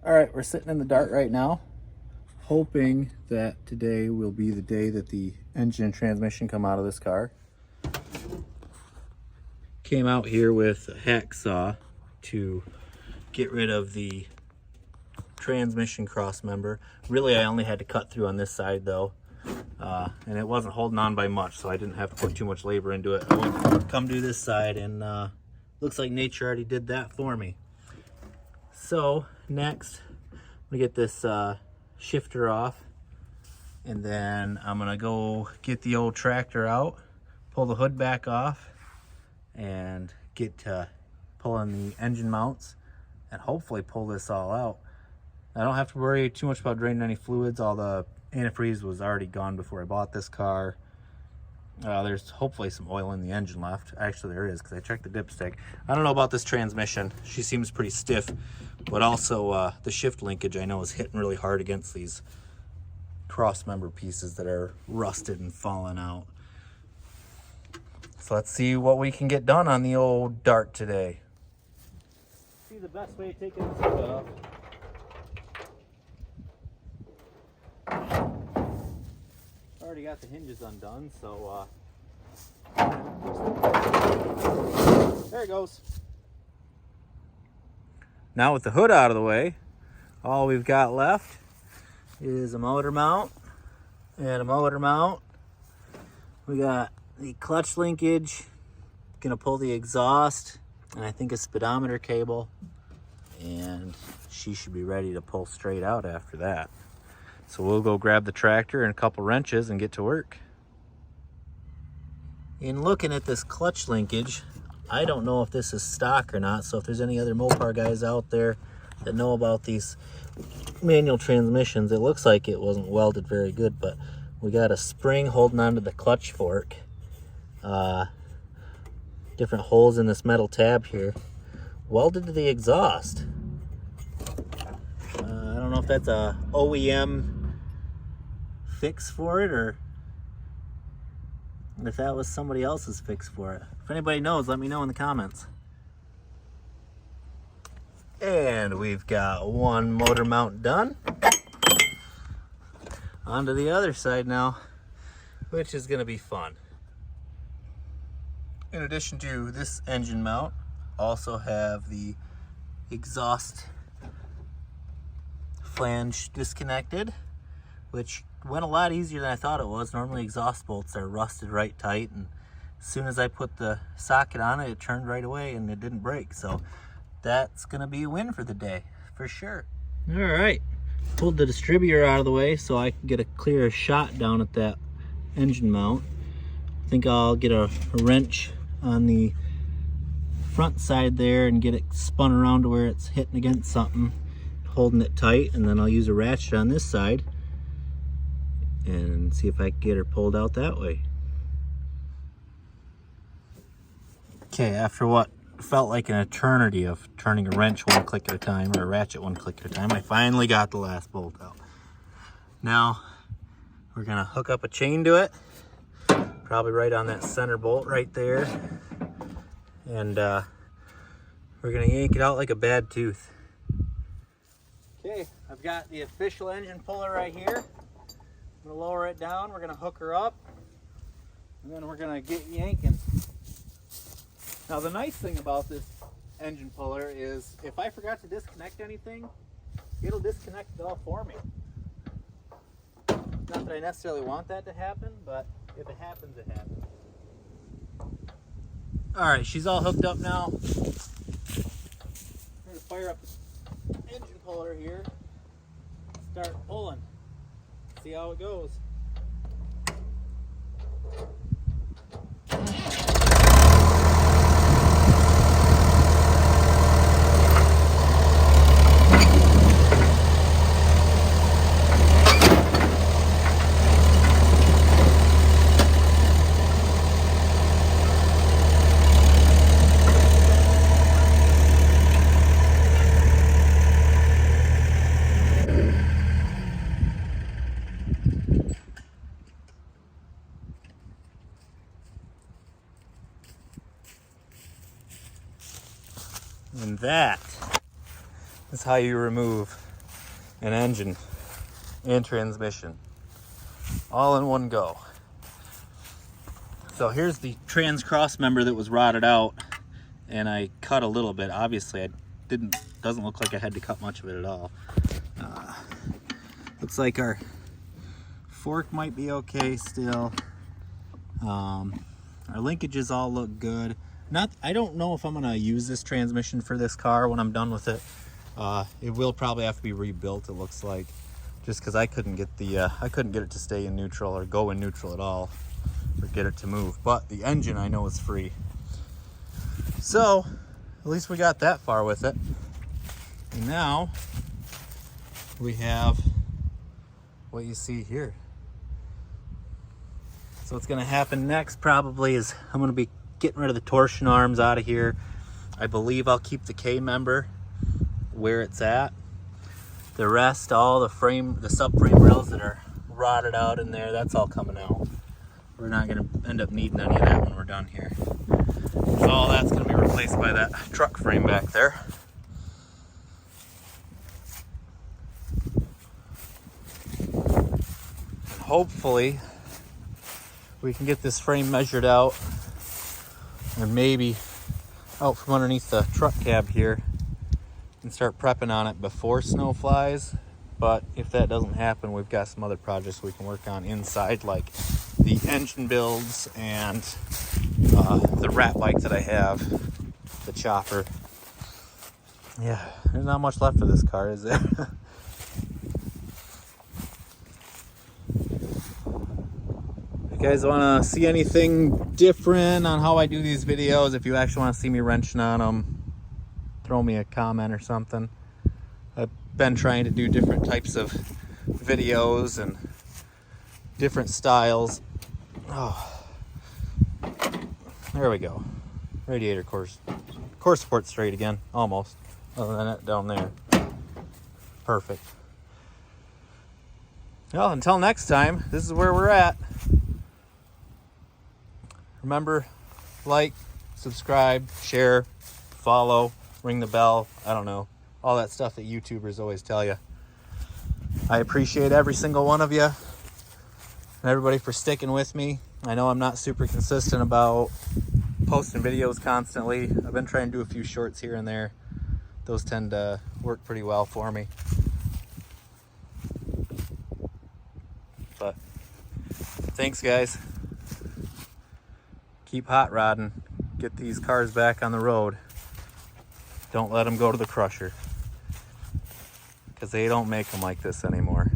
All right, we're sitting in the dark right now, hoping that today will be the day that the engine and transmission come out of this car. Came out here with a hacksaw to get rid of the transmission cross member. Really, I only had to cut through on this side though, and it wasn't holding on by much, so I didn't have to put too much labor into it. I went come do this side, and looks like nature already did that for me. So next, I'm gonna get this shifter off, and then I'm gonna go get the old tractor out, pull the hood back off, and get to pulling the engine mounts, and hopefully pull this all out. I don't have to worry too much about draining any fluids. All the antifreeze was already gone before I bought this car. There's hopefully some oil in the engine left. Actually, there is, because I checked the dipstick. I don't know about this transmission. She seems pretty stiff, but also the shift linkage I know is hitting really hard against these cross member pieces that are rusted and falling out. So let's see what we can get done on the old Dart today. See, the best way to take this off. Already got the hinges undone, so there it goes. Now with the hood out of the way, all we've got left is a motor mount and a motor mount. We got the clutch linkage, gonna pull the exhaust, and I think a speedometer cable, and she should be ready to pull straight out after that. So we'll go grab the tractor and a couple wrenches and get to work. In looking at this clutch linkage, I don't know if this is stock or not, so if there's any other Mopar guys out there that know about these manual transmissions, it looks like it wasn't welded very good, but we got a spring holding onto the clutch fork. Different holes in this metal tab here, welded to the exhaust. I don't know if that's a OEM fix for it, or if that was somebody else's fix for it. If anybody knows, let me know in the comments. And we've got one motor mount done. On to the other side now, which is going to be fun. In addition to this engine mount, also have the exhaust flange disconnected, which went a lot easier than I thought it was. Normally exhaust bolts are rusted right tight, and as soon as I put the socket on it, it turned right away and it didn't break. So that's gonna be a win for the day, for sure. All right, pulled the distributor out of the way so I can get a clearer shot down at that engine mount. I think I'll get a wrench on the front side there and get it spun around to where it's hitting against something, holding it tight, and then I'll use a ratchet on this side and see if I can get her pulled out that way. Okay, after what felt like an eternity of turning a wrench one click at a time, or a ratchet one click at a time, I finally got the last bolt out. Now we're gonna hook up a chain to it, probably right on that center bolt right there, and we're gonna yank it out like a bad tooth. Okay, I've got the official engine puller right here. I'm gonna lower it down, we're gonna hook her up, and then we're gonna get yanking. Now the nice thing about this engine puller is if I forgot to disconnect anything, it'll disconnect it all for me. Not that I necessarily want that to happen, but if it happens, it happens. Alright, she's all hooked up now. I'm gonna fire up the engine puller here, start pulling, see how it goes. And that is how you remove and engine and transmission all in one go. So here's the trans cross member that was rotted out, and I cut a little bit. Obviously I doesn't look like I had to cut much of it at all. Looks like our fork might be okay still. Our linkages all look good. I don't know if I'm gonna use this transmission for this car when I'm done with it. It will probably have to be rebuilt, it looks like, just because I couldn't get it to stay in neutral or go in neutral at all, or get it to move. But the engine I know is free. So at least we got that far with it. And now we have what you see here. So what's gonna happen next probably is I'm gonna be getting rid of the torsion arms out of here. I believe I'll keep the K member where it's at. The rest, all the subframe rails that are rotted out in there, that's all coming out. We're not gonna end up needing any of that when we're done here. So all that's gonna be replaced by that truck frame back there. And hopefully we can get this frame measured out, and maybe out from underneath the truck cab here, and start prepping on it before snow flies. But if that doesn't happen, we've got some other projects we can work on inside, like the engine builds and the rat bike that I have, the chopper. Yeah, there's not much left of this car, is there? If you guys want to see anything different on how I do these videos, if you actually want to see me wrenching on them, throw me a comment or something. I've been trying to do different types of videos and different styles. Oh, there we go. Radiator core support straight again, almost. Other than that down there. Perfect. Well, until next time, this is where we're at. Remember, like, subscribe, share, follow, ring the bell, I don't know, all that stuff that YouTubers always tell you. I appreciate every single one of you and everybody for sticking with me. I know I'm not super consistent about posting videos constantly. I've been trying to do a few shorts here and there. Those tend to work pretty well for me. But thanks, guys. Keep hot rodding. Get these cars back on the road. Don't let them go to the crusher, because they don't make them like this anymore.